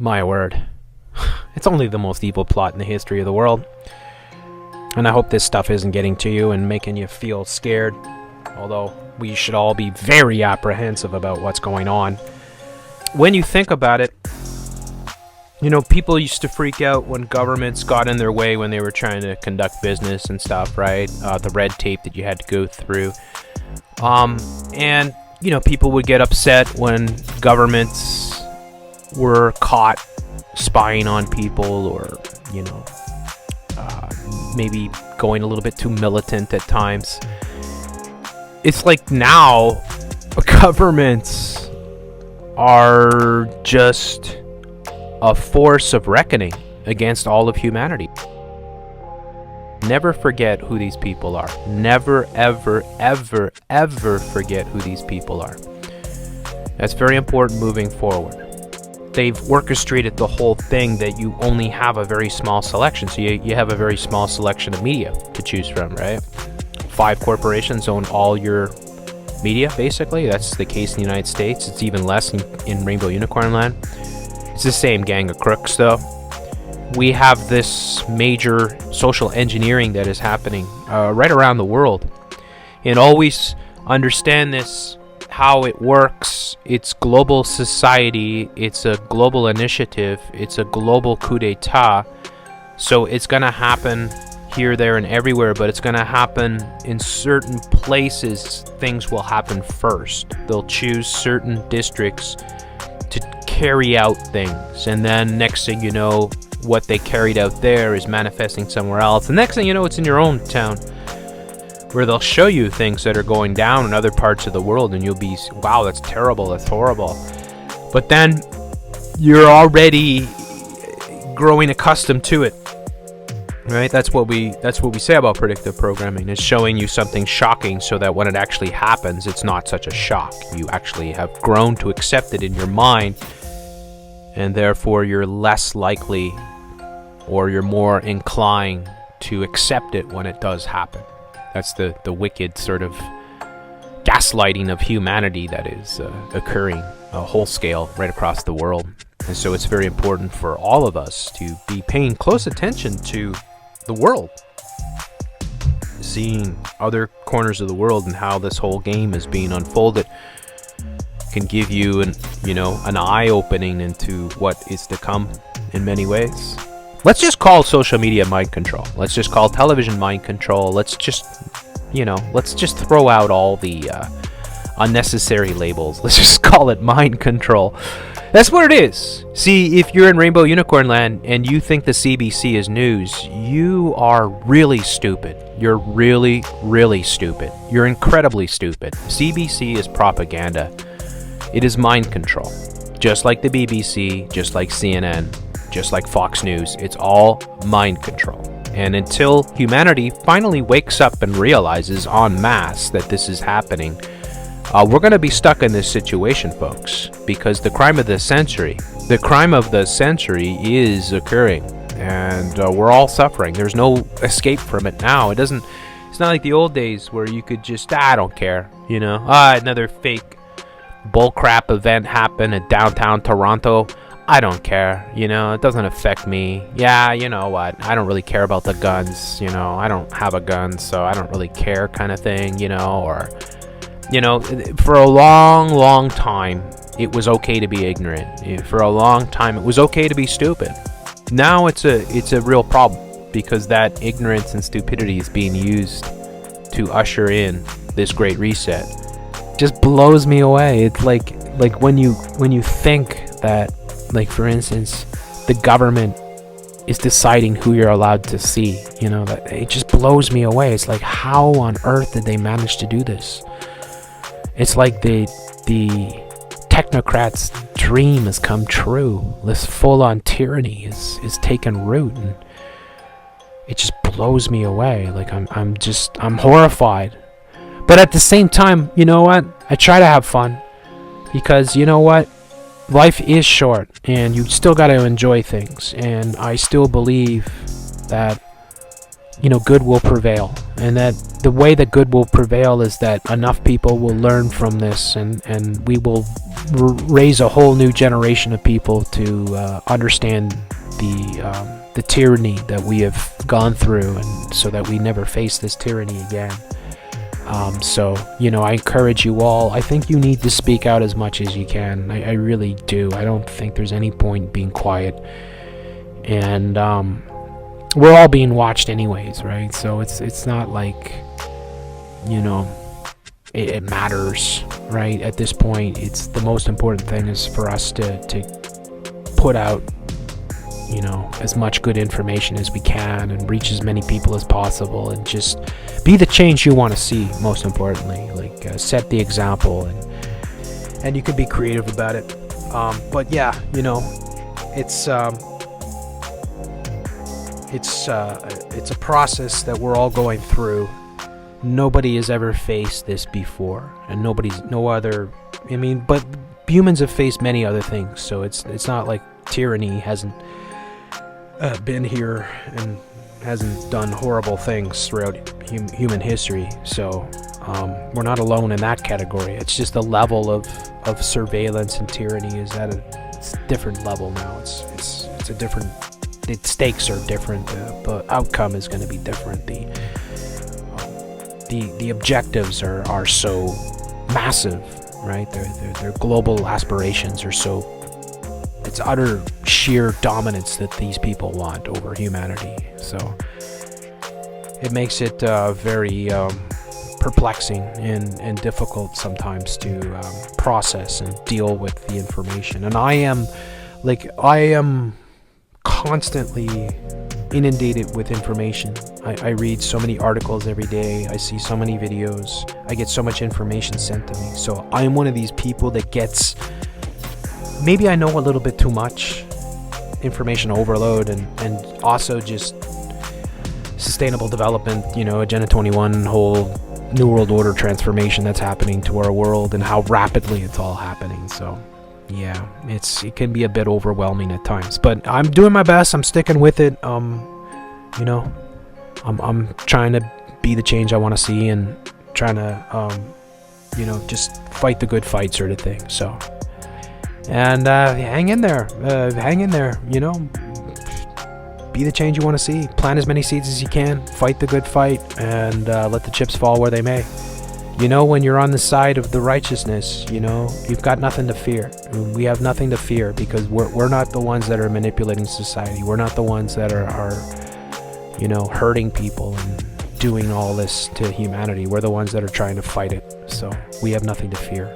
My word. It's only the most evil plot in the history of the world. And I hope this stuff isn't getting to you and making you feel scared. Although we should all be very apprehensive about what's going on. When you think about it, you know, people used to freak out when governments got in their way when they were trying to conduct business and stuff, right? The red tape that you had to go through. And, you know, people would get upset when governments were caught spying on people or, you know, maybe going a little bit too militant at times. It's like now governments are just a force of reckoning against all of humanity. Never forget who these people are. Never, ever, ever, ever forget who these people are. That's very important moving forward. They've orchestrated the whole thing that you only have a very small selection. So you have a very small selection of media to choose from, right? 5 corporations own all your media, basically. That's the case in the United States. It's even less in Rainbow Unicorn Land. It's the same gang of crooks, though. We have this major social engineering that is happening right around the world. And always understand this, how it works. It's global society. It's a global initiative. It's a global coup d'etat. So it's going to happen here, there, and everywhere, but it's going to happen in certain places. Things will happen first. They'll choose certain districts to carry out things, and then next thing you know, what they carried out there is manifesting somewhere else. The next thing you know, it's in your own town, where they'll show you things that are going down in other parts of the world, and you'll be, wow, that's terrible, that's horrible. But then you're already growing accustomed to it, right? That's what we say about predictive programming. It's showing you something shocking so that when it actually happens, it's not such a shock. You actually have grown to accept it in your mind, and therefore you're less likely, or you're more inclined to accept it when it does happen. That's the wicked sort of gaslighting of humanity that is occurring whole scale right across the world. And so it's very important for all of us to be paying close attention to the world, seeing other corners of the world and how this whole game is being unfolded can give you an eye-opening into what is to come in many ways. Let's just call social media mind control. Let's just call television mind control. Let's just throw out all the unnecessary labels. Let's just call it mind control. That's what it is. See, if you're in Rainbow Unicorn Land and you think the CBC is news, you are really stupid. You're really, really stupid. You're incredibly stupid. CBC is propaganda. It is mind control. Just like the BBC, just like CNN, just like Fox News, it's all mind control. And until humanity finally wakes up and realizes en masse that this is happening, we're going to be stuck in this situation, folks, because the crime of the century is occurring, and we're all suffering. There's no escape from it now. It's not like the old days where you could just, I don't care, another fake bullcrap event happened in downtown Toronto. I don't care, it doesn't affect me. Yeah, you know what, I don't really care about the guns, I don't have a gun, so I don't really care kind of thing, or, for a long, long time, it was okay to be ignorant. For a long time, it was okay to be stupid. Now it's a real problem, because that ignorance and stupidity is being used to usher in this great reset. Just blows me away. It's like when you think that, like, for instance, the government is deciding who you're allowed to see, that it just blows me away. It's like, how on earth did they manage to do this? It's like the technocrats' dream has come true. This full-on tyranny is taken root, and it just blows me away. Like, I'm horrified. But at the same time, you know what? I try to have fun, because you know what? Life is short, and you still got to enjoy things. And I still believe that good will prevail, and that the way that good will prevail is that enough people will learn from this, and we will raise a whole new generation of people to understand the tyranny that we have gone through, and so that we never face this tyranny again. So I encourage you all. I think you need to speak out as much as you can. I really do. I don't think there's any point being quiet, and we're all being watched anyways, right? So it's not like it matters, right? At this point, it's the most important thing is for us to put out as much good information as we can and reach as many people as possible, and just be the change you want to see. Most importantly, set the example, and you can be creative about it. But yeah, it's a process that we're all going through. Nobody has ever faced this before, and but humans have faced many other things, so it's not like tyranny hasn't been here and hasn't done horrible things throughout human history. So we're not alone in that category. It's just the level of surveillance and tyranny is at a different level now. It's a different. The stakes are different. The outcome is going to be different. The objectives are so massive, right? Their global aspirations are so. It's utter sheer dominance that these people want over humanity. So it makes it very perplexing and difficult sometimes to process and deal with the information. And I am constantly inundated with information. I read so many articles every day. I see so many videos. I get so much information sent to me. So I'm one of these people that gets, maybe I know a little bit too much information overload, and also just sustainable development, Agenda 21, whole New World Order transformation that's happening to our world, and how rapidly it's all happening. So yeah, it can be a bit overwhelming at times, but I'm doing my best. I'm sticking with it. I'm trying to be the change I want to see, and trying to just fight the good fight, sort of thing. So, and hang in there, be the change you want to see. Plant as many seeds as you can, fight the good fight, and let the chips fall where they may. When you're on the side of the righteousness, you've got nothing to fear. We have nothing to fear, because we're not the ones that are manipulating society. We're not the ones that are hurting people and doing all this to humanity. We're the ones that are trying to fight it. So we have nothing to fear.